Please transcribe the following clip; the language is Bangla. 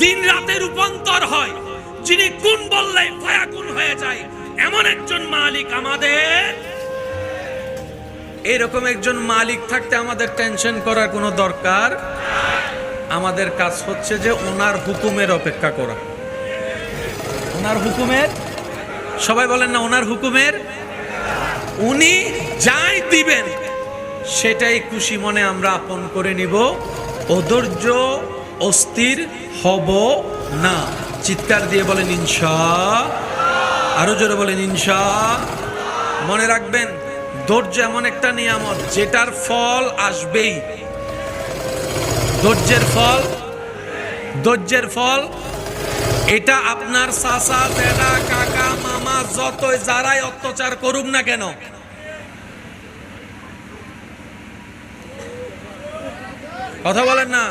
দিন রাতে রূপান্তর হয়, যিনি কুন বললে ফায়াকুন হয়ে যায়, এমন একজন মালিক আমাদের। এরকম একজন মালিক থাকতে আমাদের টেনশন করার কোনো দরকার। আমাদের কাজ হচ্ছে যে ওনার হুকুমের অপেক্ষা করা। ওনার হুকুমের, সবাই বলেন না, ওনার হুকুমের। উনি যাই দিবেন সেটাই খুশি মনে আমরা আপন করে নিব। অধৈর্য অস্থির হব না। চিৎকার দিয়ে বলেন ইনশাআল্লাহ। আরো জোরে বলেন ইনশাআল্লাহ। মনে রাখবেন, ধৈর্য এমন একটা নিয়ামত যেটার ফল আসবেই। ধৈর্যের ফল এটা আপনার চাচা, দাদা, কাকা, মামা যতই যারাই অত্যাচার করুক না কেন, কথা বলেন না,